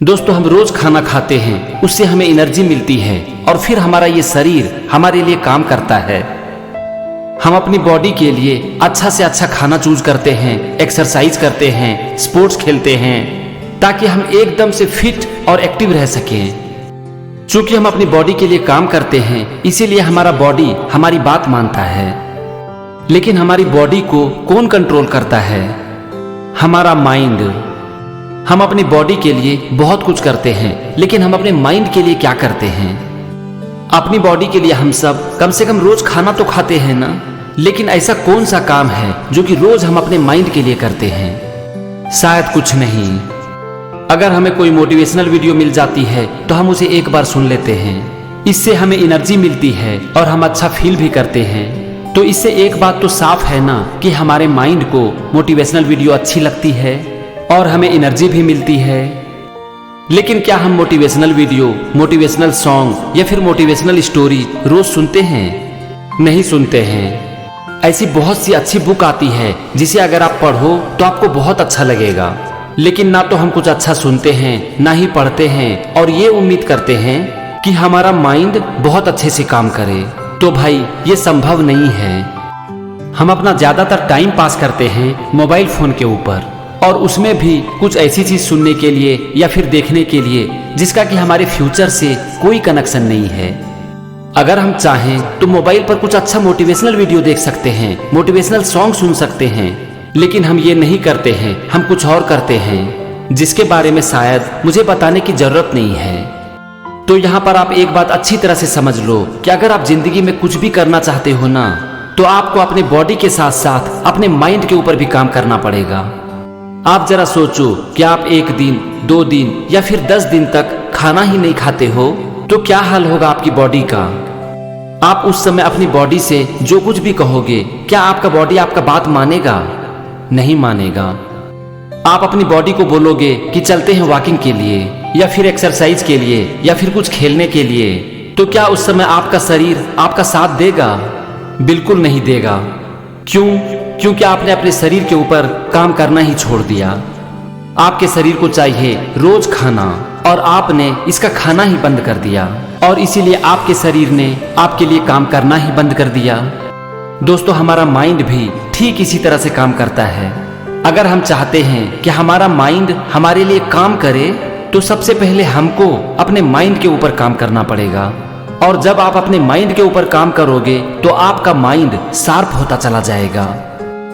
दोस्तों, हम रोज खाना खाते हैं, उससे हमें एनर्जी मिलती है और फिर हमारा ये शरीर हमारे लिए काम करता है। हम अपनी बॉडी के लिए अच्छा से अच्छा खाना चूज करते हैं, एक्सरसाइज करते हैं, स्पोर्ट्स खेलते हैं ताकि हम एकदम से फिट और एक्टिव रह सकें। चूंकि हम अपनी बॉडी के लिए काम करते हैं, इसीलिए हमारा बॉडी हमारी बात मानता है। लेकिन हमारी बॉडी को कौन कंट्रोल करता है? हमारा माइंड। हम अपनी बॉडी के लिए बहुत कुछ करते हैं, लेकिन हम अपने माइंड के लिए क्या करते हैं? अपनी बॉडी के लिए हम सब कम से कम रोज खाना तो खाते हैं ना, लेकिन ऐसा कौन सा काम है जो कि रोज हम अपने माइंड के लिए करते हैं? शायद कुछ नहीं। अगर हमें कोई मोटिवेशनल वीडियो मिल जाती है तो हम उसे एक बार सुन लेते हैं। इससे हमें एनर्जी मिलती है और हम अच्छा फील भी करते हैं। तो इससे एक बात तो साफ है ना कि हमारे माइंड को मोटिवेशनल वीडियो अच्छी लगती है और हमें एनर्जी भी मिलती है। लेकिन क्या हम मोटिवेशनल वीडियो, मोटिवेशनल सॉन्ग या फिर मोटिवेशनल स्टोरी रोज सुनते हैं? नहीं सुनते हैं। ऐसी बहुत सी अच्छी बुक आती है जिसे अगर आप पढ़ो तो आपको बहुत अच्छा लगेगा, लेकिन ना तो हम कुछ अच्छा सुनते हैं, ना ही पढ़ते हैं और ये उम्मीद करते हैं कि हमारा माइंड बहुत अच्छे से काम करे। तो भाई, ये संभव नहीं है। हम अपना ज्यादातर टाइम पास करते हैं मोबाइल फोन के ऊपर, और उसमें भी कुछ ऐसी चीज सुनने के लिए या फिर देखने के लिए जिसका कि हमारे फ्यूचर से कोई कनेक्शन नहीं है। अगर हम चाहें तो मोबाइल पर कुछ अच्छा मोटिवेशनल वीडियो देख सकते हैं, मोटिवेशनल सॉन्ग सुन सकते हैं, लेकिन हम ये नहीं करते हैं। हम कुछ और करते हैं जिसके बारे में शायद मुझे बताने की जरूरत नहीं है। तो यहाँ पर आप एक बात अच्छी तरह से समझ लो कि अगर आप जिंदगी में कुछ भी करना चाहते हो ना, तो आपको अपने बॉडी के साथ साथ अपने माइंड के ऊपर भी काम करना पड़ेगा। आप जरा सोचो कि आप 1 दिन, 2 दिन या फिर 10 दिन तक खाना ही नहीं खाते हो तो क्या हाल होगा आपकी बॉडी का? आप उस समय अपनी बॉडी से जो कुछ भी कहोगे, क्या आपका बॉडी आपका बात मानेगा? नहीं मानेगा। आप अपनी बॉडी को बोलोगे कि चलते हैं वॉकिंग के लिए या फिर एक्सरसाइज के लिए या फिर कुछ खेलने के लिए, तो क्या उस समय आपका शरीर आपका साथ देगा? बिल्कुल नहीं देगा। क्यों? क्योंकि आपने अपने शरीर के ऊपर काम करना ही छोड़ दिया। आपके शरीर को चाहिए रोज खाना और आपने इसका खाना ही बंद कर दिया, और इसीलिए आपके शरीर ने आपके लिए काम करना ही बंद कर दिया। दोस्तों, हमारा माइंड भी ठीक इसी तरह से काम करता है। अगर हम चाहते हैं कि हमारा माइंड हमारे लिए काम करे, तो सबसे पहले हमको अपने माइंड के ऊपर काम करना पड़ेगा। और जब आप अपने माइंड के ऊपर काम करोगे तो आपका माइंड शार्प होता चला जाएगा,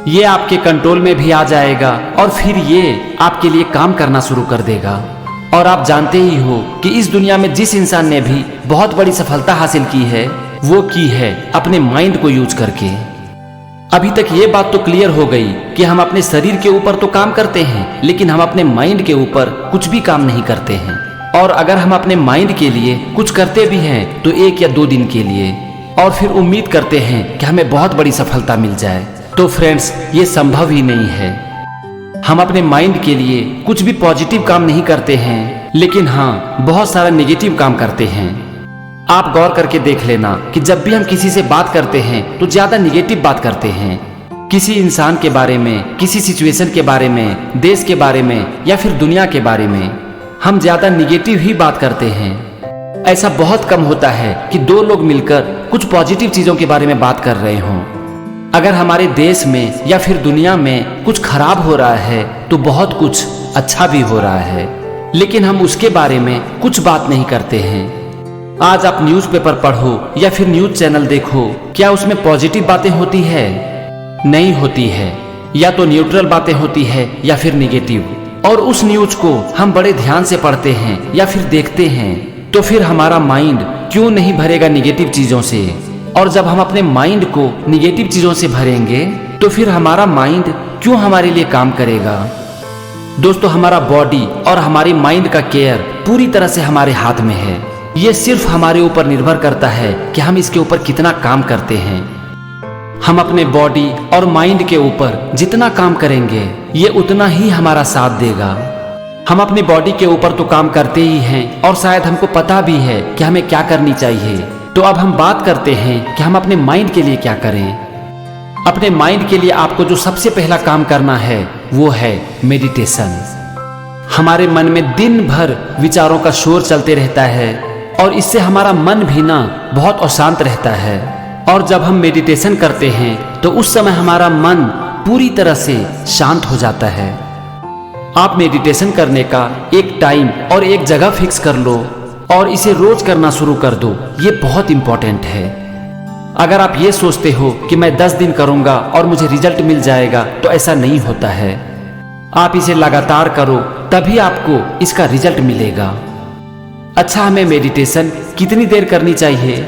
ये आपके कंट्रोल में भी आ जाएगा और फिर ये आपके लिए काम करना शुरू कर देगा। और आप जानते ही हो कि इस दुनिया में जिस इंसान ने भी बहुत बड़ी सफलता हासिल की है, वो की है अपने माइंड को यूज करके। अभी तक ये बात तो क्लियर हो गई कि हम अपने शरीर के ऊपर तो काम करते हैं, लेकिन हम अपने माइंड के ऊपर कुछ भी काम नहीं करते हैं। और अगर हम अपने माइंड के लिए कुछ करते भी हैं तो 1 या 2 दिन के लिए, और फिर उम्मीद करते हैं कि हमें बहुत बड़ी सफलता मिल जाए। तो फ्रेंड्स, ये संभव ही नहीं है। हम अपने माइंड के लिए कुछ भी पॉजिटिव काम नहीं करते हैं, लेकिन हाँ, बहुत सारा नेगेटिव काम करते हैं। आप गौर करके देख लेना कि जब भी हम किसी से बात करते हैं तो ज्यादा नेगेटिव बात करते हैं। किसी इंसान के बारे में, किसी सिचुएशन के बारे में, देश के बारे में या फिर दुनिया के बारे में हम ज्यादा निगेटिव ही बात करते हैं। ऐसा बहुत कम होता है कि 2 लोग मिलकर कुछ पॉजिटिव चीजों के बारे में बात कर रहे हों। अगर हमारे देश में या फिर दुनिया में कुछ खराब हो रहा है तो बहुत कुछ अच्छा भी हो रहा है, लेकिन हम उसके बारे में कुछ बात नहीं करते हैं। आज आप न्यूज़पेपर पढ़ो या फिर न्यूज चैनल देखो, क्या उसमें पॉजिटिव बातें होती है? नहीं होती है। या तो न्यूट्रल बातें होती है या फिर निगेटिव। और उस न्यूज को हम बड़े ध्यान से पढ़ते हैं या फिर देखते हैं, तो फिर हमारा माइंड क्यों नहीं भरेगा निगेटिव चीजों से? और जब हम अपने माइंड को निगेटिव चीजों से भरेंगे तो फिर हमारा माइंड क्यों हमारे लिए काम करेगा? दोस्तों, हमारा बॉडी और हमारी माइंड का केयर पूरी तरह से हमारे हाथ में है। ये सिर्फ हमारे ऊपर निर्भर करता है कि हम इसके ऊपर कितना काम करते हैं। हम अपने बॉडी और माइंड के ऊपर जितना काम करेंगे, ये उतना ही हमारा साथ देगा। हम अपनी बॉडी के ऊपर तो काम करते ही हैं और शायद हमको पता भी है कि हमें क्या करनी चाहिए। तो अब हम बात करते हैं कि हम अपने माइंड के लिए क्या करें। अपने माइंड के लिए आपको जो सबसे पहला काम करना है वो है मेडिटेशन। हमारे मन में दिन भर विचारों का शोर चलते रहता है और इससे हमारा मन भी ना बहुत अशांत रहता है। और जब हम मेडिटेशन करते हैं तो उस समय हमारा मन पूरी तरह से शांत हो जाता है। आप मेडिटेशन करने का एक टाइम और एक जगह फिक्स कर लो और इसे रोज करना शुरू कर दो। ये बहुत इंपॉर्टेंट है। अगर आप ये सोचते हो कि मैं 10 दिन करूंगा और मुझे रिजल्ट मिल जाएगा, तो ऐसा नहीं होता है। आप इसे लगातार करो, तभी आपको इसका रिजल्ट मिलेगा। अच्छा, हमें मेडिटेशन कितनी देर करनी चाहिए?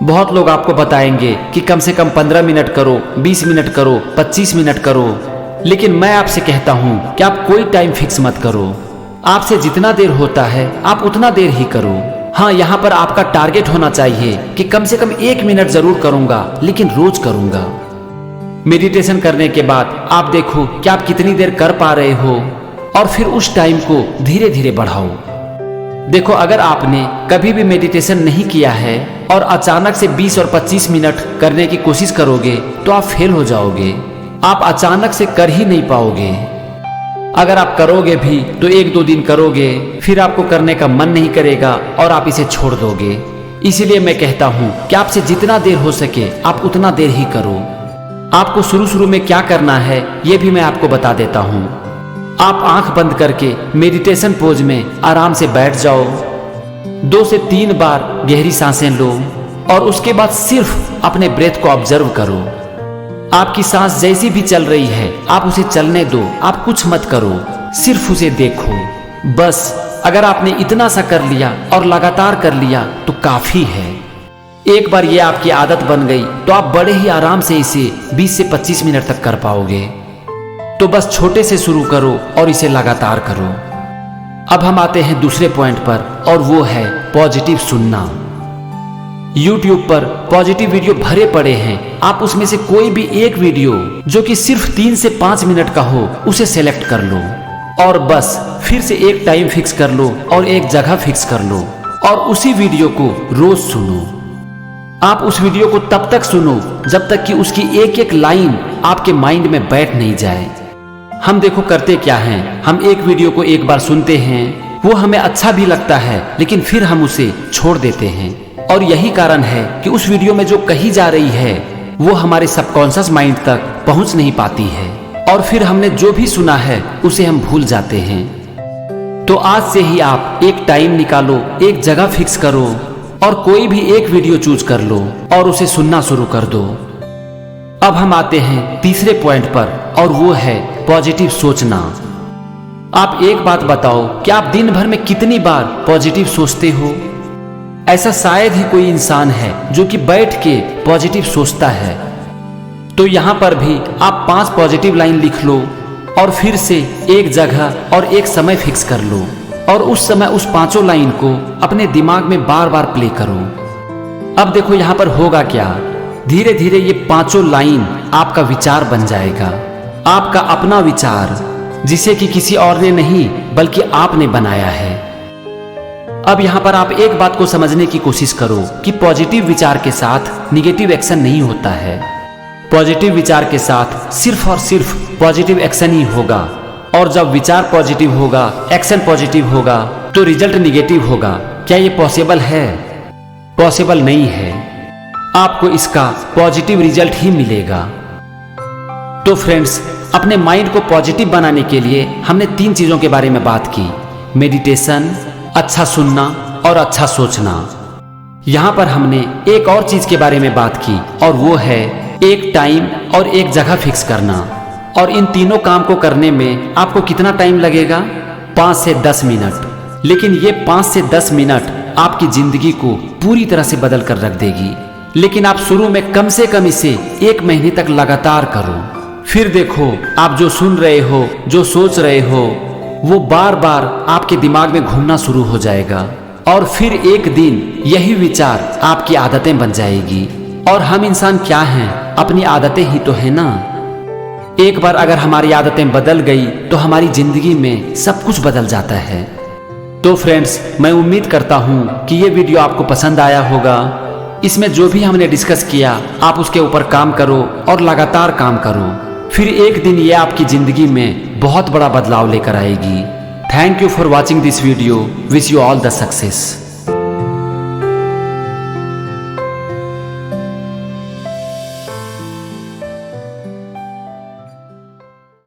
बहुत लोग आपको बताएंगे कि कम से कम 15 मिनट करो, 20 मिनट करो, 25 मिनट करो। लेकिन मैं आपसे कहता हूं कि आप कोई टाइम फिक्स मत करो। आपसे जितना देर होता है आप उतना देर ही करो। हाँ, यहाँ पर आपका टारगेट होना चाहिए कि कम से कम 1 मिनट जरूर करूंगा, लेकिन रोज करूंगा। मेडिटेशन करने के बाद आप देखो कि आप कितनी देर कर पा रहे हो और फिर उस टाइम को धीरे धीरे बढ़ाओ। देखो, अगर आपने कभी भी मेडिटेशन नहीं किया है और अचानक से 20 और 25 मिनट करने की कोशिश करोगे तो आप फेल हो जाओगे। आप अचानक से कर ही नहीं पाओगे। अगर आप करोगे भी तो 1-2 दिन करोगे, फिर आपको करने का मन नहीं करेगा और आप इसे छोड़ दोगे। इसीलिए मैं कहता हूं कि आपसे जितना देर हो सके आप उतना देर ही करो। आपको शुरू में क्या करना है ये भी मैं आपको बता देता हूं। आप आंख बंद करके मेडिटेशन पोज में आराम से बैठ जाओ। 2 से 3 बार गहरी सांसें लो और उसके बाद सिर्फ अपने ब्रेथ को ऑब्जर्व करो। आपकी सांस जैसी भी चल रही है आप उसे चलने दो, आप कुछ मत करो, सिर्फ उसे देखो। बस अगर आपने इतना सा कर लिया और लगातार कर लिया तो काफी है। एक बार ये आपकी आदत बन गई तो आप बड़े ही आराम से इसे 20 से 25 मिनट तक कर पाओगे। तो बस छोटे से शुरू करो और इसे लगातार करो। अब हम आते हैं दूसरे पॉइंट पर और वो है पॉजिटिव सुनना। YouTube पर पॉजिटिव वीडियो भरे पड़े हैं। आप उसमें से कोई भी एक वीडियो जो कि सिर्फ 3 से 5 मिनट का हो उसे सेलेक्ट कर लो और बस फिर से एक टाइम फिक्स कर लो और एक जगह फिक्स कर लो और उसी वीडियो को रोज सुनो। आप उस वीडियो को तब तक सुनो जब तक कि उसकी एक एक लाइन आपके माइंड में बैठ नहीं जाए। हम देखो करते क्या हैं, हम एक वीडियो को एक बार सुनते हैं, वो हमें अच्छा भी लगता है, लेकिन फिर हम उसे छोड़ देते हैं। और यही कारण है कि उस वीडियो में जो कही जा रही है वो हमारे सबकॉन्शियस माइंड तक पहुंच नहीं पाती है और फिर हमने जो भी सुना है उसे हम भूल जाते हैं। तो आज से ही आप एक टाइम निकालो, एक जगह फिक्स करो और कोई भी एक वीडियो चूज कर लो और उसे सुनना शुरू कर दो। अब हम आते हैं तीसरे पॉइंट पर और वो है पॉजिटिव सोचना। आप एक बात बताओ कि आप दिन भर में कितनी बार पॉजिटिव सोचते हो? ऐसा शायद ही कोई इंसान है जो कि बैठ के पॉजिटिव सोचता है। तो यहां पर भी आप 5 पॉजिटिव लाइन लिख लो और फिर से एक जगह और एक समय फिक्स कर लो और उस समय उस 5 लाइन को अपने दिमाग में बार बार प्ले करो। अब देखो यहां पर होगा क्या, धीरे धीरे ये 5 लाइन आपका विचार बन जाएगा, आपका अपना विचार, जिसे कि किसी और ने नहीं बल्कि आपने बनाया है। अब यहां पर आप एक बात को समझने की कोशिश करो कि पॉजिटिव विचार के साथ निगेटिव एक्शन नहीं होता है। पॉजिटिव विचार के साथ सिर्फ और सिर्फ पॉजिटिव एक्शन ही होगा और जब विचार पॉजिटिव होगा, एक्शन पॉजिटिव होगा तो रिजल्ट निगेटिव होगा। क्या ये पॉसिबल है? पॉसिबल नहीं है। आपको इसका पॉजिटिव रिजल्ट ही मिलेगा। तो फ्रेंड्स, अपने माइंड को पॉजिटिव बनाने के लिए हमने 3 चीजों के बारे में बात की, मेडिटेशन, अच्छा सुनना और अच्छा सोचना। यहां पर हमने एक और चीज के बारे में बात की और वो है एक टाइम और एक जगह फिक्स करना। और इन तीनों काम को करने में आपको कितना टाइम लगेगा? 5 से 10 मिनट। लेकिन ये 5 से 10 मिनट आपकी जिंदगी को पूरी तरह से बदल कर रख देगी। लेकिन आप शुरू में कम से कम इसे 1 महीने तक लगातार करो। फिर देखो आप जो सुन रहे हो, जो सोच रहे हो, वो बार बार आपके दिमाग में घूमना शुरू हो जाएगा और फिर एक दिन यही विचार आपकी आदतें बन जाएगी। और हम इंसान क्या हैं? अपनी आदतें ही तो है ना। एक बार अगर हमारी आदतें बदल गई तो हमारी जिंदगी में सब कुछ बदल जाता है। तो फ्रेंड्स, मैं उम्मीद करता हूं कि ये वीडियो आपको पसंद आया होगा। इसमें जो भी हमने डिस्कस किया आप उसके ऊपर काम करो और लगातार काम करो। फिर एक दिन ये आपकी जिंदगी में बहुत बड़ा बदलाव लेकर आएगी। Thank you for watching this video. Wish you all the success.